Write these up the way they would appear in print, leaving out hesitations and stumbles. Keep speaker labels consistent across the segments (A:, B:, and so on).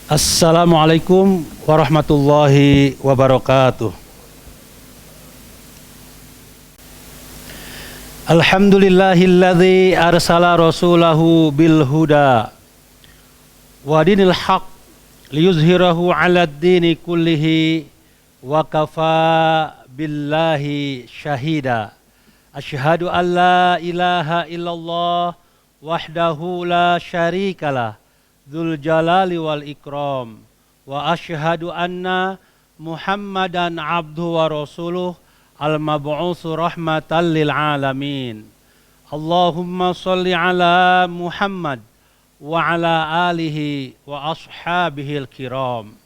A: Assalamualaikum warahmatullahi wabarakatuh. Alhamdulillahilladzi arsala rasulahu bil huda wa dinil haq liyuzhirahu 'alad dini kullihi wa kafa billahi syahida. Asyhadu an la ilaha illallah wahdahu la syarikalah dzul jalali wal ikram wa asyhadu anna Muhammadan abduhu wa rasuluh al-mab'utsu rahmatan lil alamin. Allahumma shalli ala Muhammad wa ala alihi wa ashabihil kiram.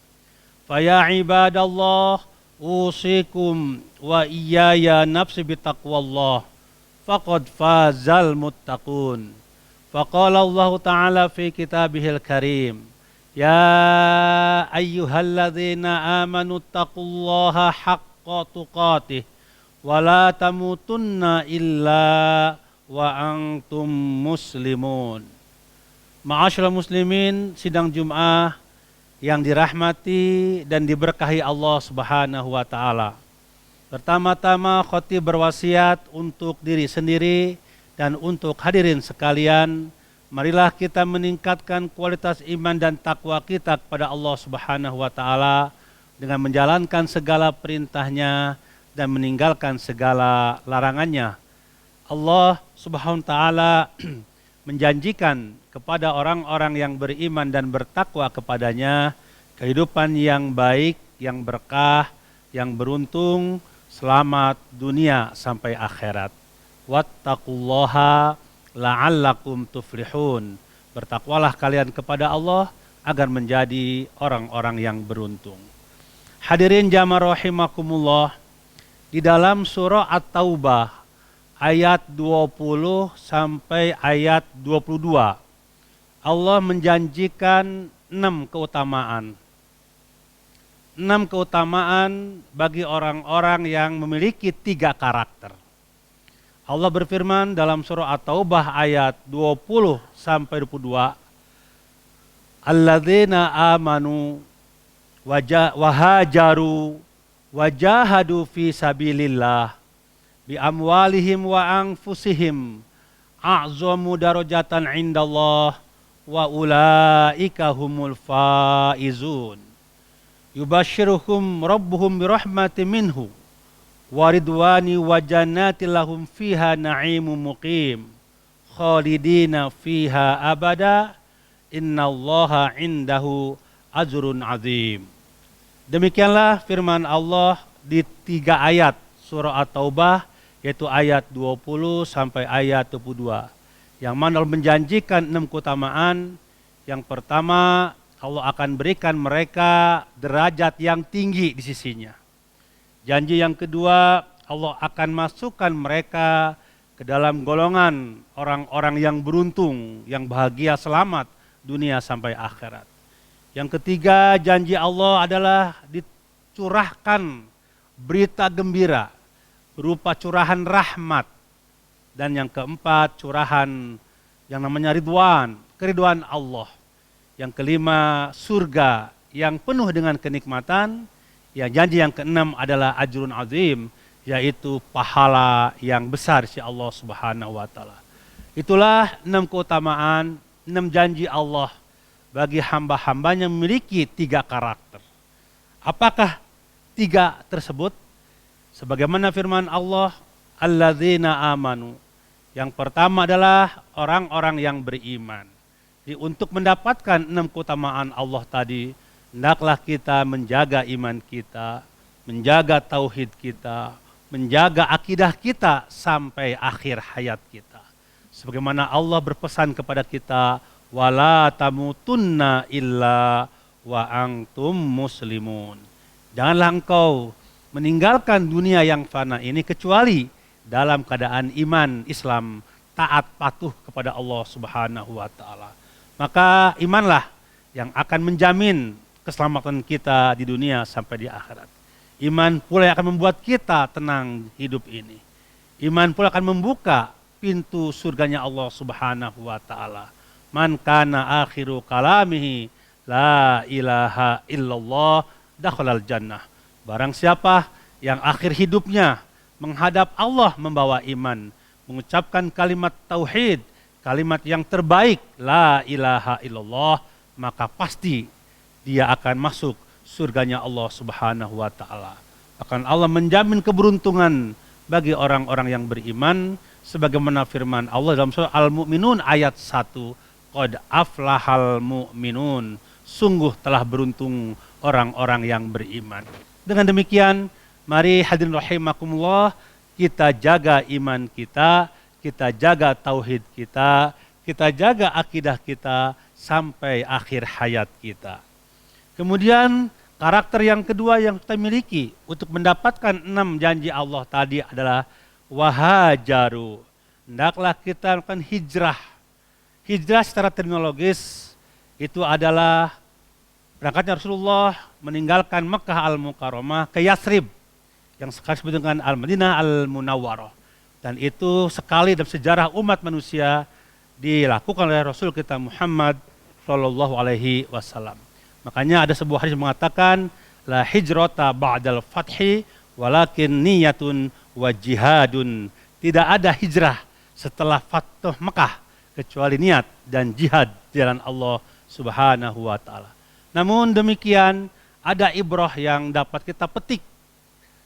A: Fa ya ibadallah usikum wa iyaya nafsi bitaqwallah faqad fazal muttaqun. Faqala Allah Ta'ala fi kitabihil karim, ya ayyuhalladzina amanu taqullaha haqqa tuqatih wa la tamutunna illa wa antum muslimun. Ma'asyiral muslimin, sidang Jum'ah yang dirahmati dan diberkahi Allah Subhanahu wa taala. Pertama-tama khatib berwasiat untuk diri sendiri dan untuk hadirin sekalian, marilah kita meningkatkan kualitas iman dan takwa kita kepada Allah Subhanahu wa taala dengan menjalankan segala perintahnya dan meninggalkan segala larangannya. Allah Subhanahu wa taala menjanjikan kepada orang-orang yang beriman dan bertakwa kepadanya kehidupan yang baik, yang berkah, yang beruntung, selamat dunia sampai akhirat. Wattaqullaha la'allakum tuflihun. Bertakwalah kalian kepada Allah agar menjadi orang-orang yang beruntung. Hadirin jamaah rahimakumullah, di dalam surah At-Taubah ayat 20 sampai ayat 22 Allah menjanjikan 6 keutamaan. 6 keutamaan bagi orang-orang yang memiliki 3 karakter. Allah berfirman dalam surah At-Taubah ayat 20 sampai 22, alladzina amanu wahajaru wajahadu fi sabilillah bi amwalihim wa anfusihim a'zamu darajatan indallah wa ulaika humul faizun. Yubashshiruhum rabbuhum birahmatin minhu waridwani wa jannati lahum fiha na'imun muqim khalidina fiha abada innallaha indahu ajrun azim. Demikianlah firman Allah di 3 ayat surah At-Taubah, yaitu ayat 20 sampai ayat 22, yang mana Allah menjanjikan 6 keutamaan. Yang pertama, Allah akan berikan mereka derajat yang tinggi di sisinya. Janji yang kedua, Allah akan masukkan mereka ke dalam golongan orang-orang yang beruntung, yang bahagia selamat dunia sampai akhirat. Yang ketiga, janji Allah adalah dicurahkan berita gembira berupa curahan rahmat. Dan yang keempat, curahan yang namanya ridwan, keridwan Allah. Yang kelima, surga yang penuh dengan kenikmatan. Yang janji yang keenam adalah ajrun azim, yaitu pahala yang besar si Allah Subhanahu wa taala. Itulah 6 keutamaan, 6 janji Allah bagi hamba-hambanya memiliki 3 karakter. Apakah 3 tersebut? Sebagaimana firman Allah, alladzina amanu. Yang pertama adalah orang-orang yang beriman. Jadi untuk mendapatkan 6 keutamaan Allah tadi, hendaklah kita menjaga iman kita, menjaga tauhid kita, menjaga akidah kita sampai akhir hayat kita. Sebagaimana Allah berpesan kepada kita, wala tamutunna illa wa antum muslimun. Janganlah engkau meninggalkan dunia yang fana ini kecuali dalam keadaan iman Islam, taat patuh kepada Allah Subhanahu wa taala. Maka imanlah yang akan menjamin keselamatan kita di dunia sampai di akhirat. Iman pula yang akan membuat kita tenang hidup ini. Iman pula akan membuka pintu surganya Allah Subhanahu wa taala. Man kana akhiru kalamihi la ilaha illallah dakhalal jannah. Barang siapa yang akhir hidupnya menghadap Allah membawa iman, mengucapkan kalimat tauhid, kalimat yang terbaik, la ilaha illallah, maka pasti dia akan masuk surganya Allah Subhanahu wa taala. Akan Allah menjamin keberuntungan bagi orang-orang yang beriman sebagaimana firman Allah dalam surah Al-Mu'minun ayat 1, qad aflahal mu'minun, sungguh telah beruntung orang-orang yang beriman. Dengan demikian, mari hadirin rahimakumullah, kita jaga iman kita jaga tauhid kita jaga akidah kita sampai akhir hayat kita. Kemudian karakter yang kedua yang kita miliki untuk mendapatkan 6 janji Allah tadi adalah wahajaru. Hendaklah kita melakukan hijrah. Hijrah secara terminologis itu adalah berangkatnya Rasulullah meninggalkan Mekah Al-Mukarramah ke Yathrib yang sekarang disebut dengan Al-Madinah Al-Munawwarah. Dan itu sekali dalam sejarah umat manusia dilakukan oleh Rasul kita Muhammad Shallallahu Alaihi Wasallam. Makanya ada sebuah hadis mengatakan la hijrata ba'dal fathi walakin niyatun wa jihadun. Tidak ada hijrah setelah Fathu Mekah kecuali niat dan jihad di jalan Allah Subhanahu wa taala. Namun demikian ada ibrah yang dapat kita petik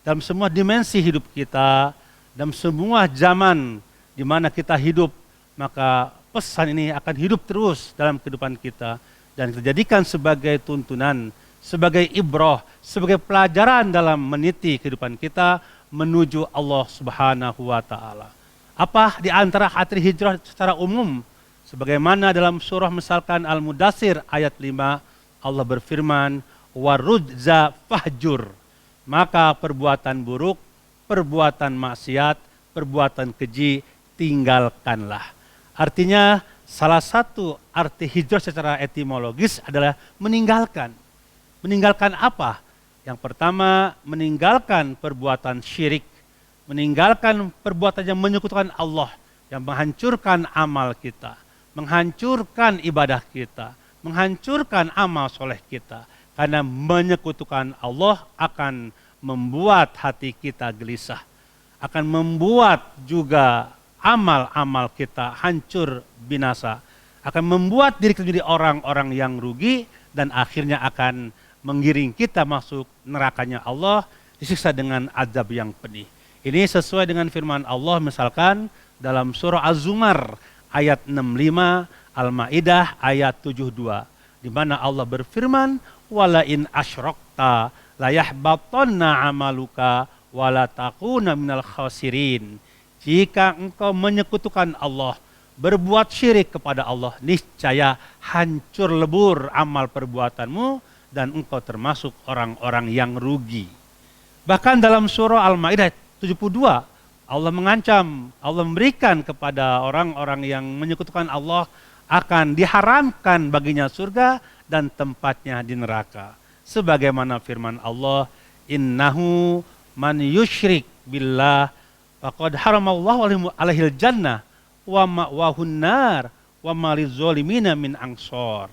A: dalam semua dimensi hidup kita, dalam semua zaman di mana kita hidup, maka pesan ini akan hidup terus dalam kehidupan kita dan kita jadikan sebagai tuntunan, sebagai ibrah, sebagai pelajaran dalam meniti kehidupan kita menuju Allah Subhanahu wa taala. Apa di antara arti hijrah secara umum? Sebagaimana dalam surah misalkan Al-Mudaththir ayat 5, Allah berfirman, warujza fahjur. Maka perbuatan buruk, perbuatan maksiat, perbuatan keji tinggalkanlah. Artinya salah satu arti hijrah secara etimologis adalah meninggalkan. Meninggalkan apa? Yang pertama, meninggalkan perbuatan syirik, meninggalkan perbuatan yang menyekutukan Allah, yang menghancurkan amal kita, menghancurkan ibadah kita, menghancurkan amal soleh kita. Karena menyekutukan Allah akan membuat hati kita gelisah, akan membuat juga amal-amal kita hancur binasa, akan membuat diri kita menjadi orang-orang yang rugi dan akhirnya akan menggiring kita masuk nerakanya Allah, disiksa dengan azab yang pedih. Ini sesuai dengan firman Allah misalkan dalam surah Az-Zumar ayat 65, Al-Maidah ayat 72, di mana Allah berfirman, wala in asyrakta la yahbatanna amaluka wala takuna minal khasirin. Jika engkau menyekutukan Allah, berbuat syirik kepada Allah, niscaya hancur lebur amal perbuatanmu dan engkau termasuk orang-orang yang rugi. Bahkan dalam surah Al-Maidah 72, Allah mengancam, Allah memberikan kepada orang-orang yang menyekutukan Allah akan diharamkan baginya surga dan tempatnya di neraka. Sebagaimana firman Allah, innahu man yusyrik billah faqad haramallahu alaihil jannah wa ma'wahun nar wa ma lizolimina min ansor.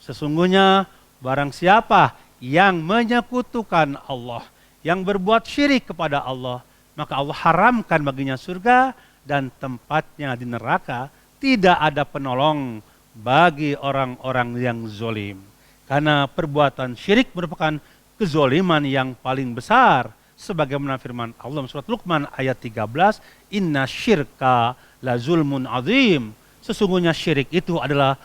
A: Sesungguhnya barang siapa yang menyekutukan Allah, yang berbuat syirik kepada Allah, maka Allah haramkan baginya surga dan tempatnya di neraka. Tidak ada penolong bagi orang-orang yang zolim. Karena perbuatan syirik merupakan kezoliman yang paling besar. Sebagaimana firman Allah surat Luqman ayat 13, inna syirka la zulmun azim. Sesungguhnya syirik itu adalah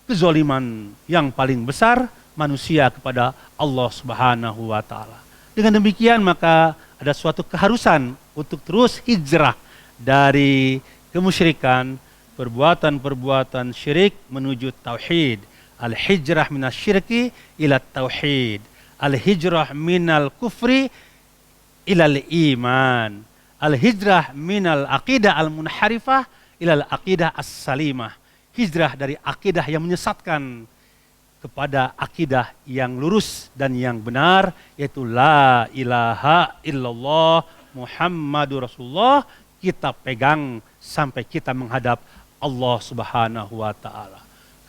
A: kezoliman yang paling besar manusia kepada Allah Subhanahu wa taala. Dengan demikian maka ada suatu keharusan untuk terus hijrah dari kemusyrikan, perbuatan-perbuatan syirik menuju tauhid. Al-hijrah minas syirki ila tauhid. Al-hijrah minal kufri ilal iman. Al-hijrah minal aqidah al-munharifah ilal aqidah as-salimah. Hijrah dari akidah yang menyesatkan kepada akidah yang lurus dan yang benar, yaitu la ilaha illallah Muhammadur Rasulullah. Kita pegang sampai kita menghadap Allah Subhanahu wa taala.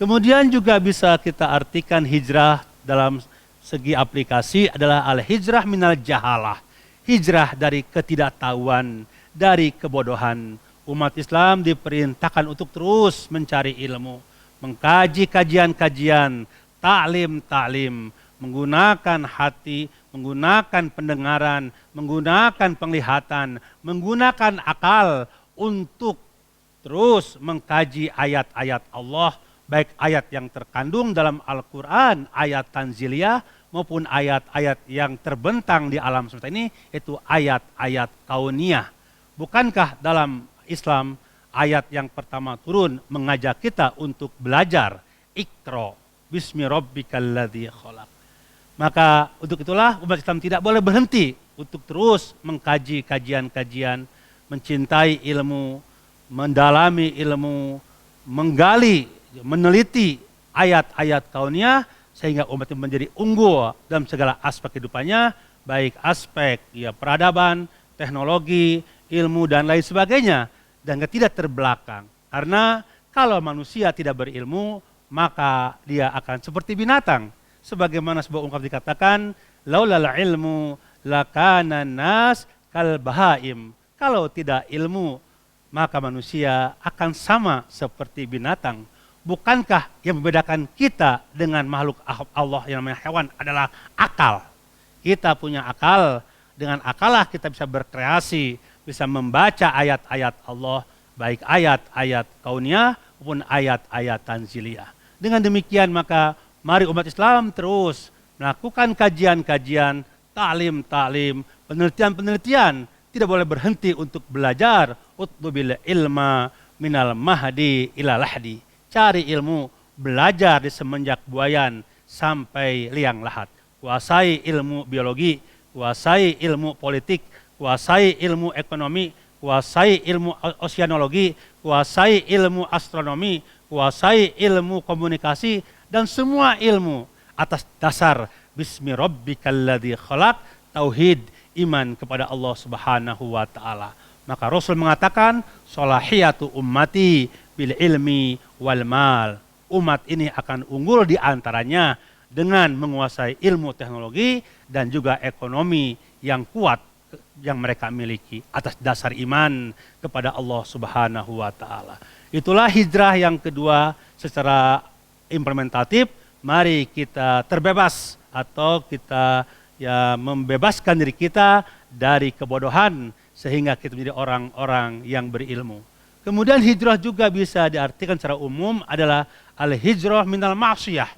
A: Kemudian juga bisa kita artikan hijrah dalam segi aplikasi adalah al-hijrah minal jahalah. Hijrah dari ketidaktahuan, dari kebodohan. Umat Islam diperintahkan untuk terus mencari ilmu, mengkaji kajian-kajian, taklim, menggunakan hati, menggunakan pendengaran, menggunakan penglihatan, menggunakan akal untuk terus mengkaji ayat-ayat Allah, baik ayat yang terkandung dalam Al-Quran, ayat tanziliyah, maupun ayat-ayat yang terbentang di alam semesta ini, itu ayat-ayat kauniyah. Bukankah dalam Islam ayat yang pertama turun mengajak kita untuk belajar, Iqra bismi rabbikal ladzi khalaq. Maka untuk itulah umat Islam tidak boleh berhenti untuk terus mengkaji kajian-kajian, mencintai ilmu, mendalami ilmu, menggali, meneliti ayat-ayat kauniyah sehingga umat itu menjadi unggul dalam segala aspek kehidupannya, baik aspek peradaban, teknologi, ilmu dan lain sebagainya, dan tidak terbelakang. Karena kalau manusia tidak berilmu, maka dia akan seperti binatang. Sebagaimana sebuah ungkapan dikatakan, laulal ilmu lakana nas kal bahaim. Kalau tidak ilmu, maka manusia akan sama seperti binatang. Bukankah yang membedakan kita dengan makhluk Allah yang namanya hewan adalah akal? Kita punya akal, dengan akallah kita bisa berkreasi, bisa membaca ayat-ayat Allah, baik ayat-ayat kauniyah maupun ayat-ayat tanziliyah. Dengan demikian maka mari umat Islam terus melakukan kajian-kajian, taklim, penelitian-penelitian. Tidak boleh berhenti untuk belajar. Utlubil ilma minal mahdi ila lahdi. Cari ilmu, belajar di semenjak buayan sampai liang lahat. Kuasai ilmu biologi, kuasai ilmu politik, kuasai ilmu ekonomi, kuasai ilmu oceanologi, kuasai ilmu astronomi, kuasai ilmu komunikasi, dan semua ilmu atas dasar bismi rabbikal ladzi khalaq, tauhid, iman kepada Allah Subhanahu wa taala. Maka Rasul mengatakan, salahiyatu ummati bil ilmi wal mal. Umat ini akan unggul di antaranya dengan menguasai ilmu teknologi dan juga ekonomi yang kuat yang mereka miliki atas dasar iman kepada Allah Subhanahu wa taala. Itulah hijrah yang kedua secara implementatif. Mari kita terbebas atau kita membebaskan diri kita dari kebodohan sehingga kita menjadi orang-orang yang berilmu. Kemudian hijrah juga bisa diartikan secara umum adalah al-hijrah minal ma'siyah.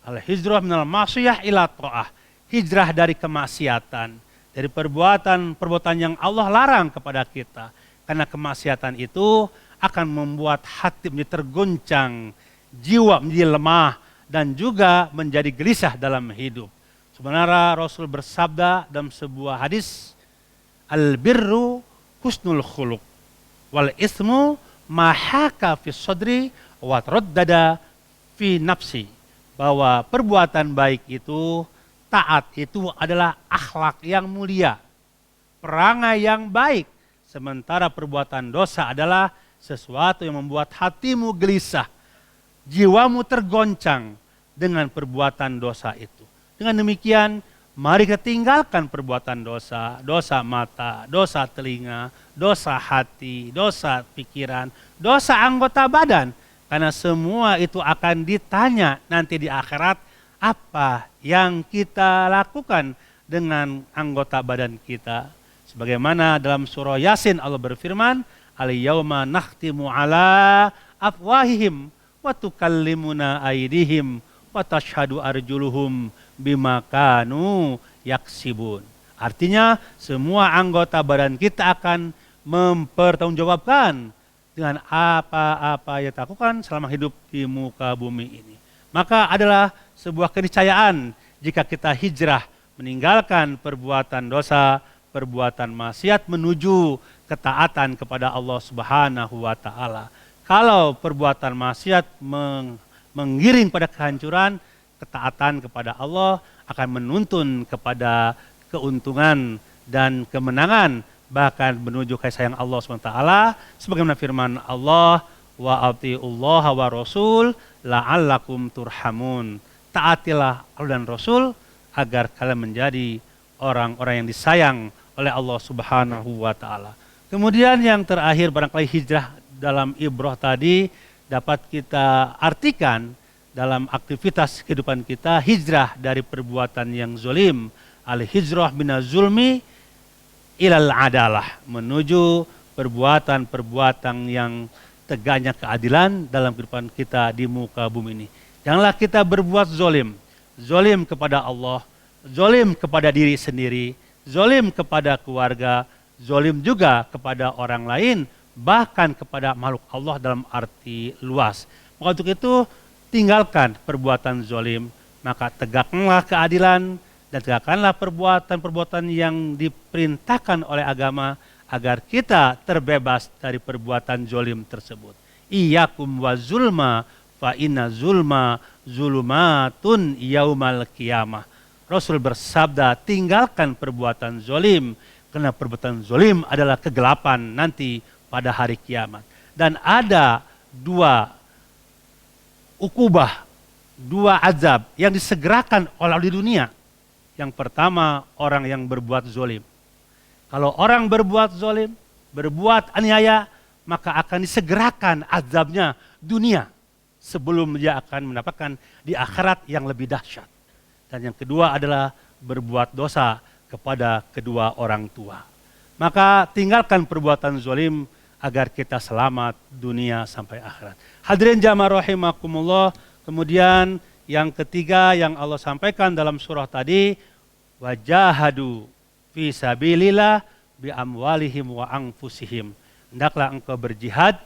A: Al-hijrah minal ma'siyah ila ta'ah. Hijrah dari kemaksiatan, dari perbuatan yang Allah larang kepada kita. Karena kemaksiatan itu akan membuat hati menjadi terguncang, jiwa menjadi lemah, dan juga menjadi gelisah dalam hidup. Sebenarnya Rasul bersabda dalam sebuah hadis, al-birru husnul khuluq, wal ismu mahaka fi sodri wa raddada fi nafsi. Bahwa perbuatan baik itu, taat itu adalah akhlak yang mulia, perangai yang baik. Sementara perbuatan dosa adalah sesuatu yang membuat hatimu gelisah, jiwamu tergoncang dengan perbuatan dosa itu. Dengan demikian, mari kita tinggalkan perbuatan dosa, dosa mata, dosa telinga, dosa hati, dosa pikiran, dosa anggota badan. Karena semua itu akan ditanya nanti di akhirat, apa yang kita lakukan dengan anggota badan kita. Sebagaimana dalam surah Yasin Allah berfirman, al-yawma nakhtimu ala afwahihim wa tukallimuna aydihim wa tashhadu arjuluhum bima kanu yaksibun. Artinya semua anggota badan kita akan mempertanggungjawabkan dengan apa-apa yang dilakukan selama hidup di muka bumi ini. Maka adalah sebuah keniscayaan jika kita hijrah meninggalkan perbuatan dosa, perbuatan maksiat menuju ketaatan kepada Allah Subhanahu wa taala. Kalau perbuatan maksiat mengiring pada kehancuran, ketaatan kepada Allah akan menuntun kepada keuntungan dan kemenangan, bahkan menuju kasih sayang Allah SWT. Sebagaimana firman Allah, wa atiullaha wa rasul la'allakum turhamun. Taatilah Allah dan Rasul agar kalian menjadi orang-orang yang disayang oleh Allah Subhanahu wa taala. Kemudian yang terakhir, barangkali hijrah dalam ibrah tadi dapat kita artikan dalam aktivitas kehidupan kita, hijrah dari perbuatan yang zalim, al-hijrah minaz zulmi ilal adalah, menuju perbuatan-perbuatan yang tegaknya keadilan dalam kehidupan kita di muka bumi ini. Janganlah kita berbuat zalim, zalim kepada Allah, zalim kepada diri sendiri, zalim kepada keluarga, zalim juga kepada orang lain, bahkan kepada makhluk Allah dalam arti luas. Maka untuk itu tinggalkan perbuatan zalim, maka tegakkanlah keadilan dan tegakkanlah perbuatan-perbuatan yang diperintahkan oleh agama agar kita terbebas dari perbuatan zalim tersebut. Iyyakum wa zulma fa inna zulma zulumatun yaumal qiyamah. Rasul bersabda, tinggalkan perbuatan zalim, karena perbuatan zalim adalah kegelapan nanti pada hari kiamat. Dan ada dua ukubah, dua azab yang disegerakan oleh Allah di dunia. Yang pertama, orang yang berbuat zalim. Kalau orang berbuat zalim, berbuat aniaya, maka akan disegerakan azabnya dunia sebelum dia akan mendapatkan di akhirat yang lebih dahsyat. Dan yang kedua adalah berbuat dosa kepada kedua orang tua. Maka tinggalkan perbuatan zalim agar kita selamat dunia sampai akhirat. Hadirin jamaah rahimakumullah, kemudian yang ketiga yang Allah sampaikan dalam surah tadi, wajahadu fi sabilillah bi amwalihim wa anfusihim. Hendaklah engkau berjihad,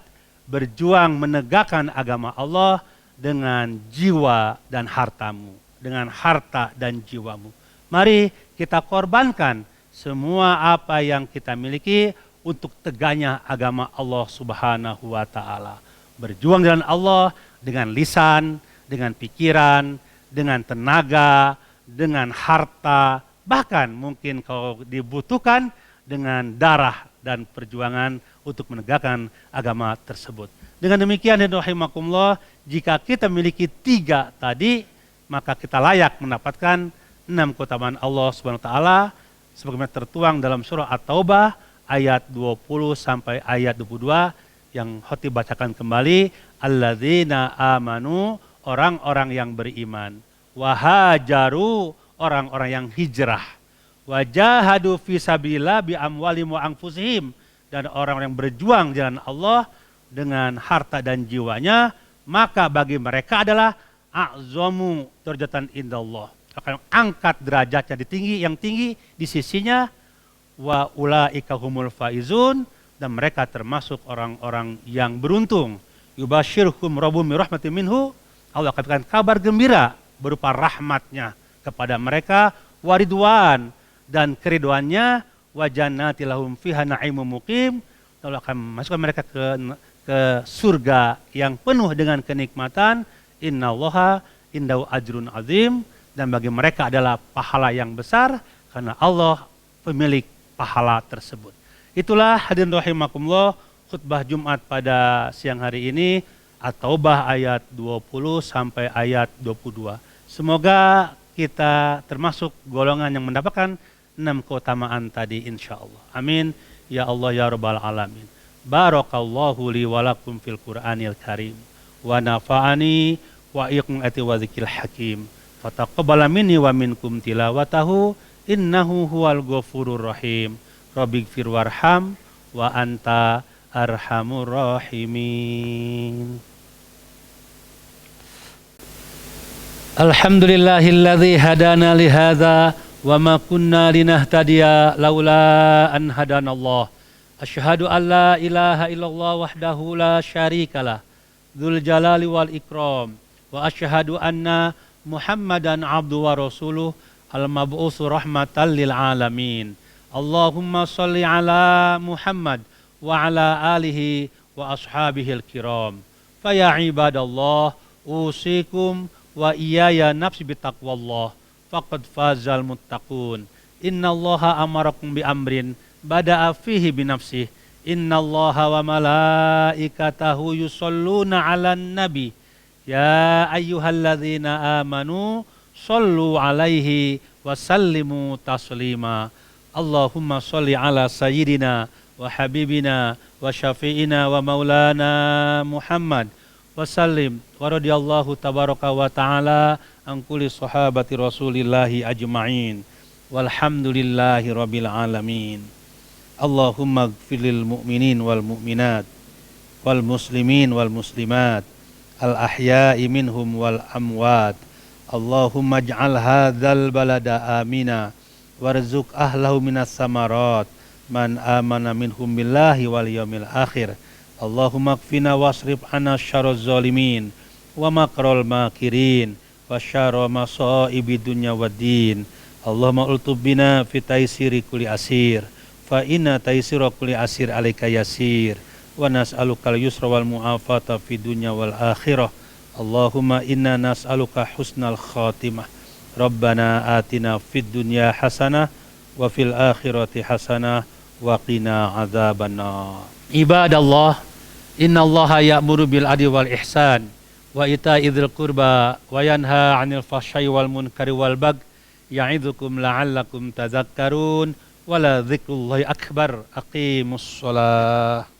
A: berjuang menegakkan agama Allah dengan jiwa dan hartamu, dengan harta dan jiwamu. Mari kita korbankan semua apa yang kita miliki untuk tegaknya agama Allah Subhanahu wa taala. Berjuang dengan Allah dengan lisan, dengan pikiran, dengan tenaga, dengan harta, bahkan mungkin kalau dibutuhkan dengan darah dan perjuangan untuk menegakkan agama tersebut. Dengan demikian, rahimakumullah, jika kita memiliki tiga tadi, maka kita layak mendapatkan 6 keutamaan Allah Subhanahu wa taala sebagaimana tertuang dalam surah At-Taubah ayat 20 sampai ayat 22 yang Khotib bacakan kembali. Alladzina amanu, orang-orang yang beriman, wahajaru, orang-orang yang hijrah, wajahadu fi sabilillah bi amwalihim wa anfusihim, dan orang-orang yang berjuang di jalan Allah dengan harta dan jiwanya, maka bagi mereka adalah a'zamu darajatan indallah, akan angkat derajatnya yang tinggi di sisinya, wa ulaika humul faizun, dan mereka termasuk orang-orang yang beruntung. Yubasyirhum rabbum bi rahmatin minhu, Allah akan berikan kabar gembira berupa rahmatnya kepada mereka, waridwan, dan keriduannya, wa jannati lahum fiha na'imun muqim, Allah akan masukkan mereka ke surga yang penuh dengan kenikmatan. Innallaha indahu ajrun azim, dan bagi mereka adalah pahala yang besar karena Allah pemilik pahala tersebut. Itulah hadirin rahimakumullah khutbah Jumat pada siang hari ini, At-Taubah ayat 20 sampai ayat 22. Semoga kita termasuk golongan yang mendapatkan 6 keutamaan tadi insyaallah. Amin ya Allah ya rabbal alamin. Barakallahu li wa lakum fil Qur'anil Karim wa nafa'ani wa iyyakum wa dzikril hakim. Fataqabbal minni wa minkum tilawatahu innahu huwal ghafurur rahim. Rabbighfir warham wa anta arhamur rahimin. Alhamdulillahilladzi hadana li hadza wa ma kunna linahtadiya laula an hadanallah. Asyhadu an la ilaha illallah wahdahu la syarikalah dzul jalali wal ikram, wa asyhadu anna Muhammadan abdu wa rasuluh al-mab'usu rahmatan lil alamin. Allahumma shalli ala Muhammad wa ala alihi wa ashabihil kiram. Fa ya ibadallah, usikum wa iyaya nafsi bitaqwallah, faqad fazal muttaqun. Innallaha amarakum bi amrin bada'a fihi bi nafsih. Innallaha wa malaikatahu yusholluna 'alan nabi Ya ayyuhalladzina amanu sallu alaihi wa sallimu taslima. Allahumma sholli ala sayyidina wa habibina wa syafi'ina wa maulana Muhammad wa sallim wa radiyallahu tabaraka wa ta'ala an kulli sahabati rasulillahi ajma'in walhamdulillahi rabbil alamin. Allahumma gfirlil mu'minin wal mu'minat wal muslimin wal muslimat al ahya'i minhum wal amwat. Allahumma ij'al hadzal balada amina warzuq ahlahu minas samarat man amana minhum billahi wal yaumil akhir. Allahumma kfina wasrif anna syarraz zalimin wa makral makirin wa syarra masaibi dunya waddin. Allahumma ultub bina fi taisiri kulli asir fa inna taisira kulli asir alaika yasir wa nas'alukal yusra wal mu'afata fi dunya wal akhirah. Allahumma inna nas'aluka husnal khatimah. Rabbana atina fid dunya hasanah wa fil akhirati hasanah wa qina adzabannar. Ibadallah, innallaha ya'muru bil adli wal ihsan wa ita'i dzil qurba wa yanha 'anil fahsya'i wal munkari wal baghi ya'idzukum la'allakum tadhakkarun. Wala dzikrullahi akbar. Aqimus shalah.